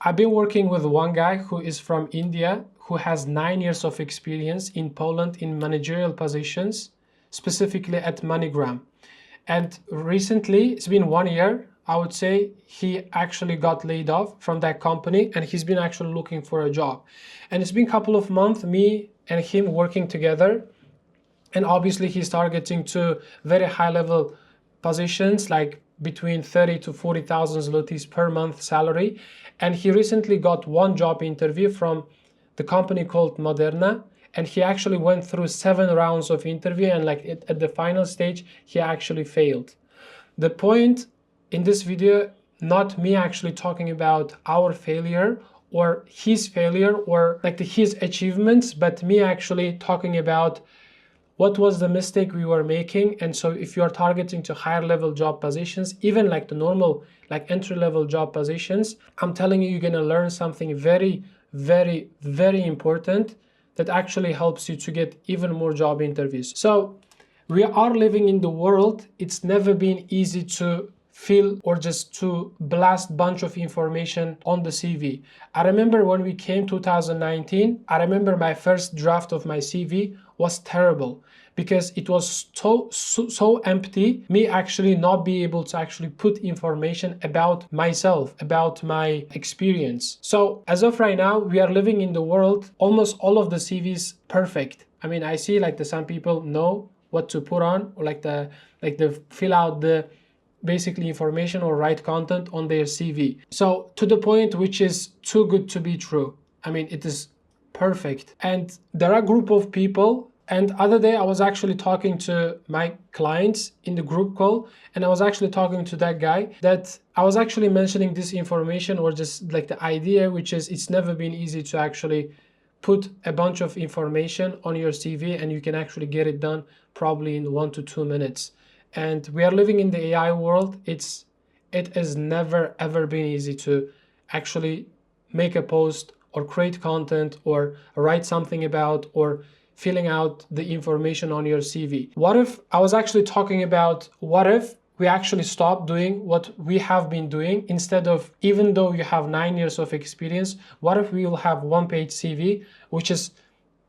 I've been working with one guy who is from India, who has 9 years of experience in Poland in managerial positions, specifically at MoneyGram. And recently, it's been 1 year, I would say, he actually got laid off from that company and he's been actually looking for a job. And it's been a couple of months, me and him working together. And obviously he's targeting to very high level positions, like between 30 to 40,000 zlotys per month salary. And he recently got one job interview from the company called Moderna. And he actually went through 7 rounds of interview, and like at the final stage, he actually failed. The point in this video, not me actually talking about our failure or his failure or like his achievements, but me actually talking about what was the mistake we were making. And so if you are targeting to higher level job positions, even like the normal, like entry level job positions, I'm telling you, you're gonna learn something very, very, very important that actually helps you to get even more job interviews. So we are living in the world. It's never been easy to fill or just to blast bunch of information on the CV. I remember when we came 2019, I remember my first draft of my CV was terrible because it was so empty, me actually not be able to actually put information about myself, about my experience. So as of right now, we are living in the world, almost all of the CVs perfect. I mean, I see like some people know what to put on, or like the fill out the basically information or write content on their CV. So to the point which is too good to be true. I mean, it is perfect. And there are a group of people. And other day I was actually talking to my clients in the group call, and I was actually talking to that guy that I was actually mentioning this information, or just like the idea, which is it's never been easy to actually put a bunch of information on your CV, and you can actually get it done probably in 1 to 2 minutes. And we are living in the AI world. It has never ever been easy to actually make a post or create content or write something about or filling out the information on your CV. What if I was actually talking about, what if we actually stop doing what we have been doing, instead of, even though you have 9 years of experience, what if we will have 1-page CV, which is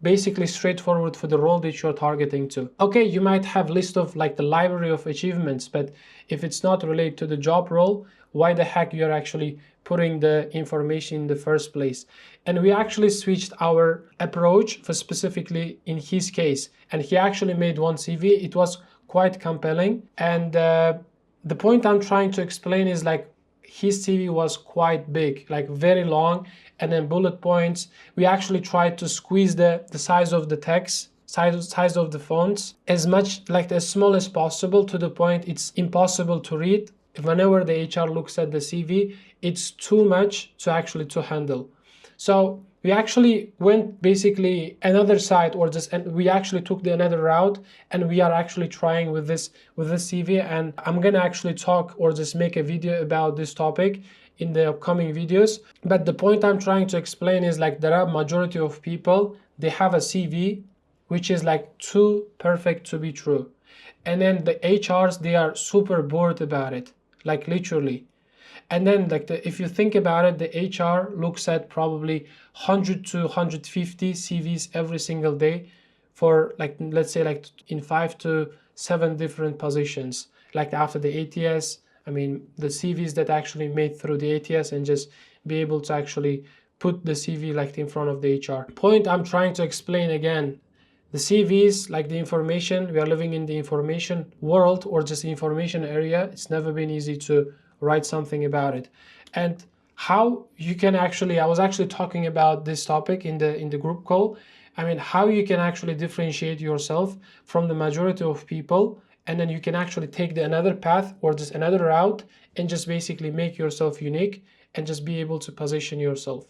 basically straightforward for the role that you're targeting to. Okay, you might have list of like the library of achievements, but if it's not related to the job role, why the heck you're actually putting the information in the first place? And we actually switched our approach for specifically in his case, and he actually made one CV. It was quite compelling, and the point I'm trying to explain is like his CV was quite big, like very long, and then bullet points. We actually tried to squeeze the size of the text, size of the fonts as much, like as small as possible, to the point it's impossible to read. Whenever the HR looks at the CV, it's too much to actually to handle. So we actually went basically another side, or just, and we actually took the another route, and we are actually trying with this CV. And I'm gonna actually talk or just make a video about this topic in the upcoming videos. But the point I'm trying to explain is like there are majority of people, they have a CV which is like too perfect to be true, and then the HRs, they are super bored about it, like literally. And then like if you think about it, the HR looks at probably 100 to 150 CVs every single day for like, let's say like in 5 to 7 different positions. Like after the ATS, I mean, the CVs that actually made through the ATS, and just be able to actually put the CV like in front of the HR. Point I'm trying to explain again, the CVs, like the information, we are living in the information world, or just the information area. It's never been easy to write something about it. And how you can actually, I was actually talking about this topic in the group call. I mean, how you can actually differentiate yourself from the majority of people, and then you can actually take the another path or just another route, and just basically make yourself unique and just be able to position yourself.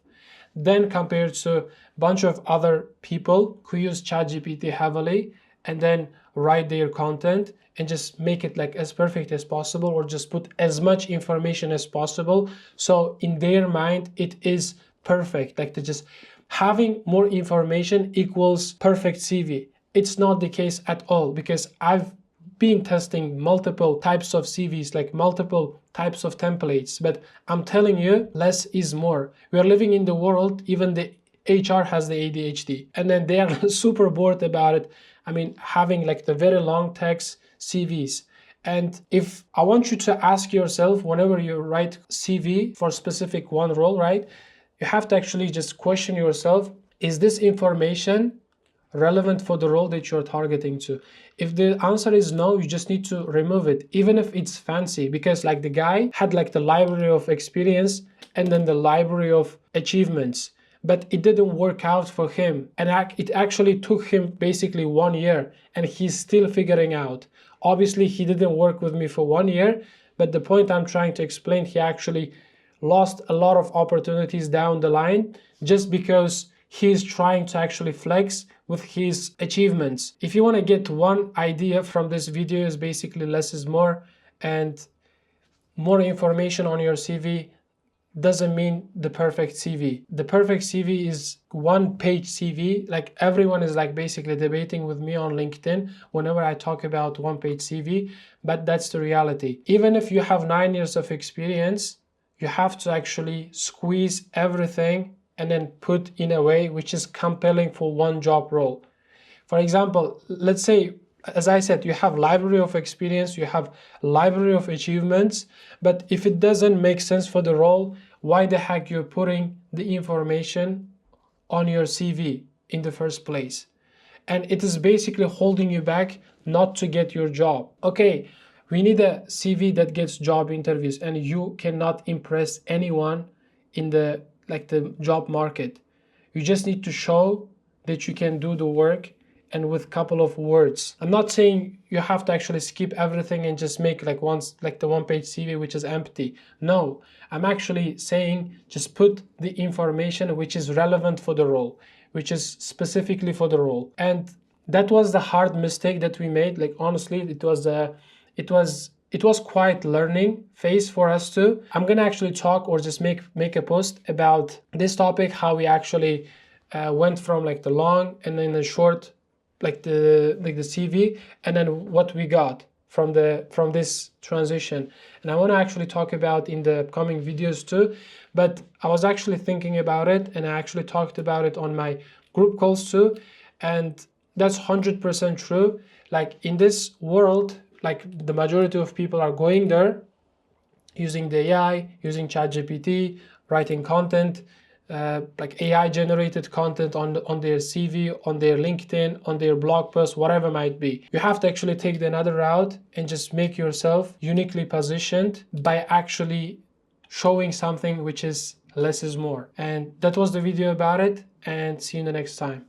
Then compared to a bunch of other people who use ChatGPT heavily and then write their content and just make it like as perfect as possible, or just put as much information as possible. So in their mind, it is perfect. Like, to just having more information equals perfect CV. It's not the case at all, because I've been testing multiple types of CVs, like multiple types of templates, but I'm telling you, less is more. We are living in the world, even the HR has the ADHD, and then they are super bored about it. I mean, having like the very long text CVs. And if I want you to ask yourself, whenever you write CV for specific one role, right, you have to actually just question yourself, is this information relevant for the role that you're targeting to? If the answer is no, you just need to remove it, even if it's fancy, because like the guy had like the library of experience and then the library of achievements, but it didn't work out for him. And it actually took him basically 1 year, and he's still figuring out. Obviously, he didn't work with me for 1 year, but the point I'm trying to explain, he actually lost a lot of opportunities down the line just because he's trying to actually flex with his achievements. If you want to get one idea from this video, is basically less is more, and more information on your CV doesn't mean the perfect CV. The perfect CV is one-page CV. Like everyone is like basically debating with me on LinkedIn whenever I talk about one-page CV, but that's the reality. Even if you have 9 years of experience, you have to actually squeeze everything and then put in a way which is compelling for one job role. For example, let's say, as I said, you have library of experience, you have library of achievements, but if it doesn't make sense for the role, why the heck you're putting the information on your CV in the first place? And it is basically holding you back not to get your job. Okay, we need a CV that gets job interviews, and you cannot impress anyone in the job market. You just need to show that you can do the work, and with a couple of words. I'm not saying you have to actually skip everything and just make the one-page CV which is empty. No, I'm actually saying just put the information which is relevant for the role, which is specifically for the role. And that was the hard mistake that we made. Like honestly, it was quite learning phase for us too. I'm gonna actually talk or just make a post about this topic, how we actually went from like the long and then the short, like the CV, and then what we got from this transition. And I want to actually talk about in the coming videos too, but I was actually thinking about it, and I actually talked about it on my group calls too, and that's 100% true. Like in this world, like the majority of people are going there using the AI, using ChatGPT, writing content, like AI generated content on their CV, on their LinkedIn, on their blog post, whatever might be. You have to actually take another route and just make yourself uniquely positioned by actually showing something which is less is more. And that was the video about it, and see you in the next time.